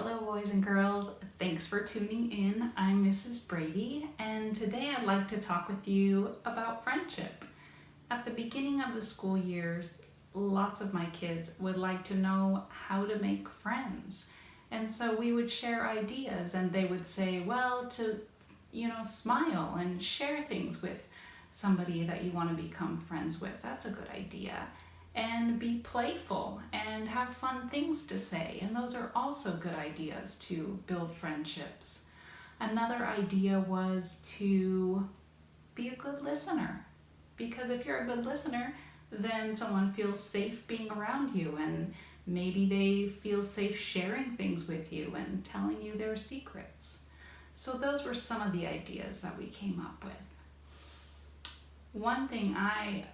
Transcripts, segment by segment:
Hello boys and girls, thanks for tuning in. I'm Mrs. Brady and today I'd like to talk with you about friendship. At the beginning of the school years, lots of my kids would like to know how to make friends. And so we would share ideas and they would say, well, to smile and share things with somebody that you want to become friends with. That's a good idea. And be playful and have fun things to say. And those are also good ideas to build friendships. Another idea was to be a good listener. Because if you're a good listener, then someone feels safe being around you and maybe they feel safe sharing things with you and telling you their secrets. So those were some of the ideas that we came up with. One thing I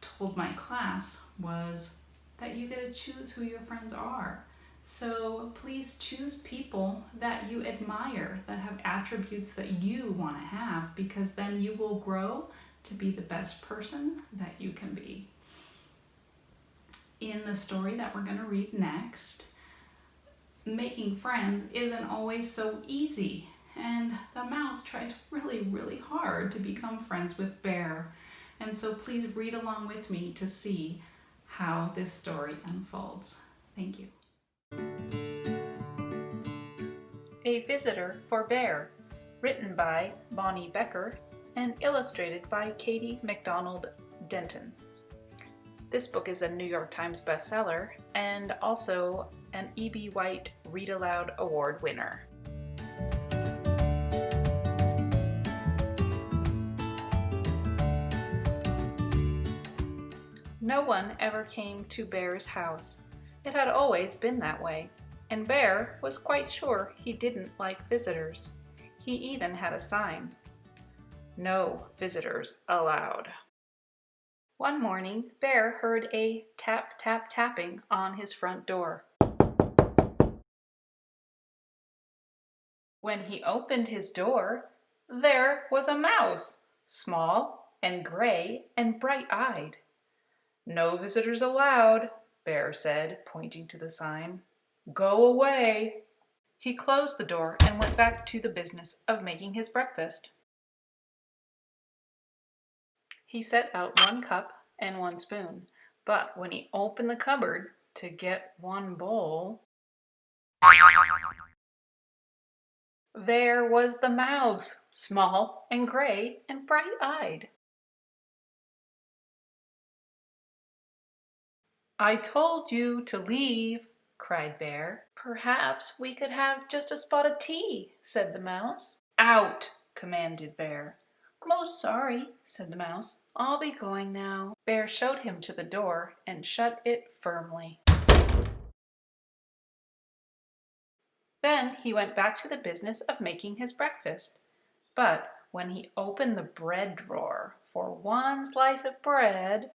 told my class was that you get to choose who your friends are. So please choose people that you admire, that have attributes that you want to have, because then you will grow to be the best person that you can be. In the story that we're going to read next, making friends isn't always so easy, and the mouse tries really, really hard to become friends with Bear. And so please read along with me to see how this story unfolds. Thank you. A Visitor for Bear, written by Bonnie Becker and illustrated by Katie MacDonald Denton. This book is a New York Times bestseller and also an E.B. White Read Aloud Award winner. No one ever came to Bear's house. It had always been that way, and Bear was quite sure he didn't like visitors. He even had a sign. No visitors allowed. One morning, Bear heard a tap, tap, tapping on his front door. When he opened his door, there was a mouse, small and gray and bright-eyed. No visitors allowed, Bear said, pointing to the sign. Go away. He closed the door and went back to the business of making his breakfast. He set out 1 cup and 1 spoon, but when he opened the cupboard to get 1 bowl, there was the mouse, small and gray and bright-eyed. I told you to leave, cried Bear. Perhaps we could have just a spot of tea, said the mouse. Out, commanded Bear. Most sorry, said the mouse. I'll be going now. Bear showed him to the door and shut it firmly. Then he went back to the business of making his breakfast. But when he opened the bread drawer for 1 slice of bread,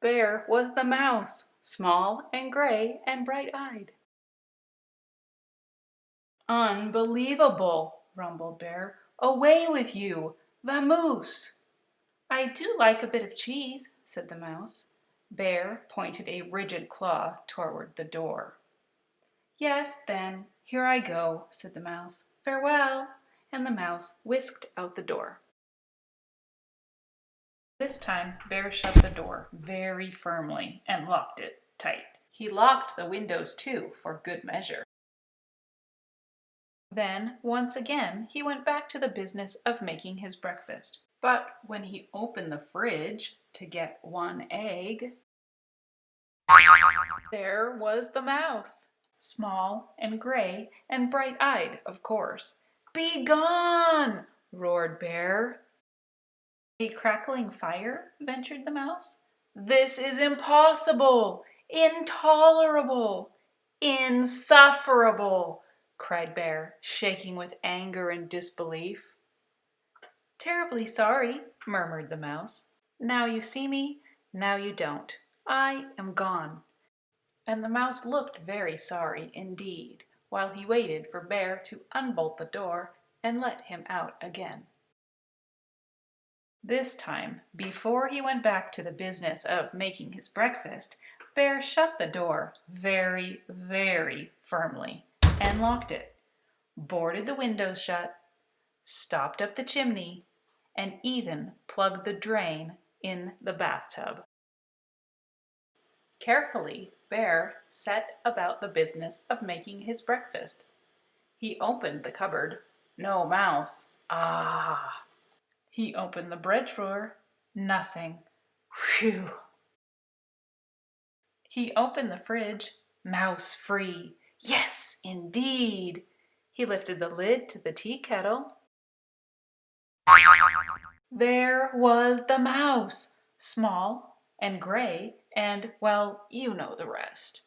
there was the mouse, small and gray and bright-eyed. Unbelievable, rumbled Bear. Away with you, vamoose! I do like a bit of cheese, said the mouse. Bear pointed a rigid claw toward the door. Yes, then, here I go, said the mouse. Farewell! And the mouse whisked out the door. This time, Bear shut the door very firmly and locked it tight. He locked the windows too, for good measure. Then, once again, he went back to the business of making his breakfast. But when he opened the fridge to get 1 egg, there was the mouse, small and gray and bright-eyed, of course. Be gone! Roared Bear. A crackling fire? Ventured the mouse. This is impossible! Intolerable! Insufferable! Cried Bear, shaking with anger and disbelief. Terribly sorry, murmured the mouse. Now you see me, now you don't. I am gone. And the mouse looked very sorry indeed, while he waited for Bear to unbolt the door and let him out again. This time, before he went back to the business of making his breakfast, Bear shut the door very, very firmly and locked it, boarded the windows shut, stopped up the chimney, and even plugged the drain in the bathtub. Carefully, Bear set about the business of making his breakfast. He opened the cupboard. No mouse. Ah! He opened the bread drawer. Nothing. Whew! He opened the fridge. Mouse free. Yes, indeed! He lifted the lid to the tea kettle. There was the mouse, small and gray, and, well, you know the rest.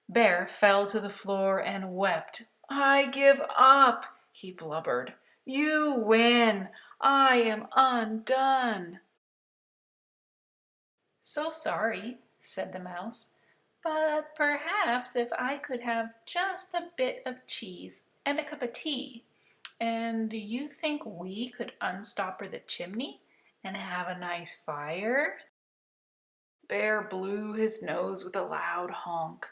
Bear fell to the floor and wept. I give up, he blubbered. You win. I am undone. So sorry, said the mouse, but perhaps if I could have just a bit of cheese and a cup of tea. And do you think we could unstopper the chimney and have a nice fire? Bear blew his nose with a loud honk.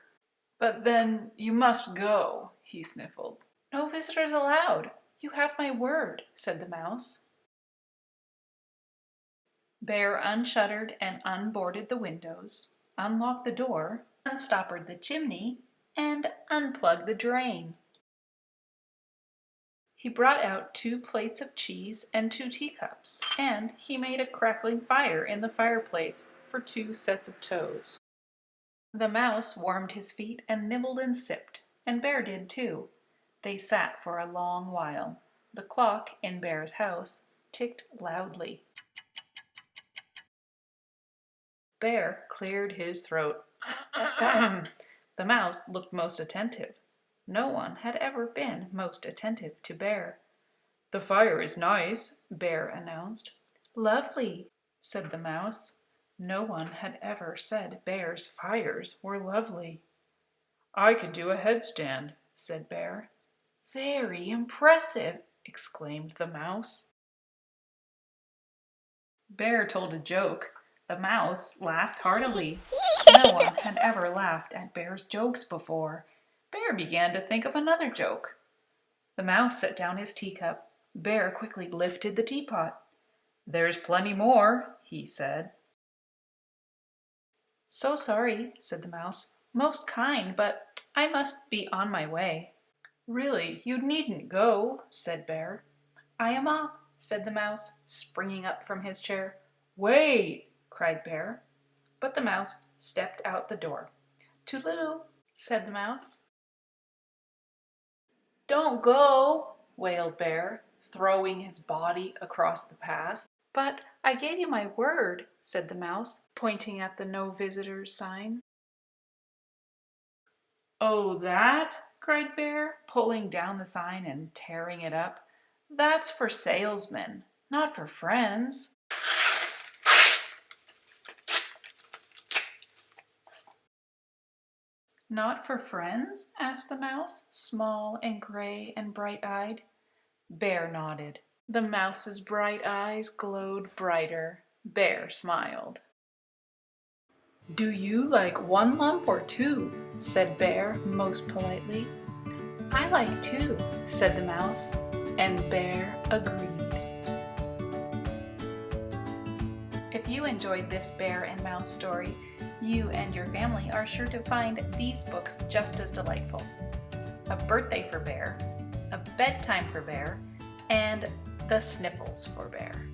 But then you must go, he sniffled. No visitors allowed. You have my word, said the mouse. Bear unshuttered and unboarded the windows, unlocked the door, unstoppered the chimney, and unplugged the drain. He brought out 2 plates of cheese and 2 teacups, and he made a crackling fire in the fireplace for 2 sets of toes. The mouse warmed his feet and nibbled and sipped, and Bear did too. They sat for a long while. The clock in Bear's house ticked loudly. Bear cleared his throat. The mouse looked most attentive. No one had ever been most attentive to Bear. The fire is nice, Bear announced. Lovely, said the mouse. No one had ever said Bear's fires were lovely. I could do a headstand, said Bear. Very impressive, exclaimed the mouse. Bear told a joke. The mouse laughed heartily. No one had ever laughed at Bear's jokes before. Bear began to think of another joke. The mouse set down his teacup. Bear quickly lifted the teapot. There's plenty more, he said. So sorry, said the mouse. Most kind, but I must be on my way. Really, you needn't go, said Bear. I am off, said the mouse, springing up from his chair. Wait, cried Bear. But the mouse stepped out the door. Toodaloo, said the mouse. Don't go, wailed Bear, throwing his body across the path. But I gave you my word, said the mouse, pointing at the no visitors sign. Oh, that? Cried Bear, pulling down the sign and tearing it up. That's for salesmen, not for friends. Not for friends? Asked the mouse, small and gray and bright-eyed. Bear nodded. The mouse's bright eyes glowed brighter. Bear smiled. Do you like 1 lump or 2? Said Bear most politely. I like 2, said the mouse, and Bear agreed. If you enjoyed this bear and mouse story, you and your family are sure to find these books just as delightful. A Birthday for Bear, A Bedtime for Bear, and The Sniffles for Bear.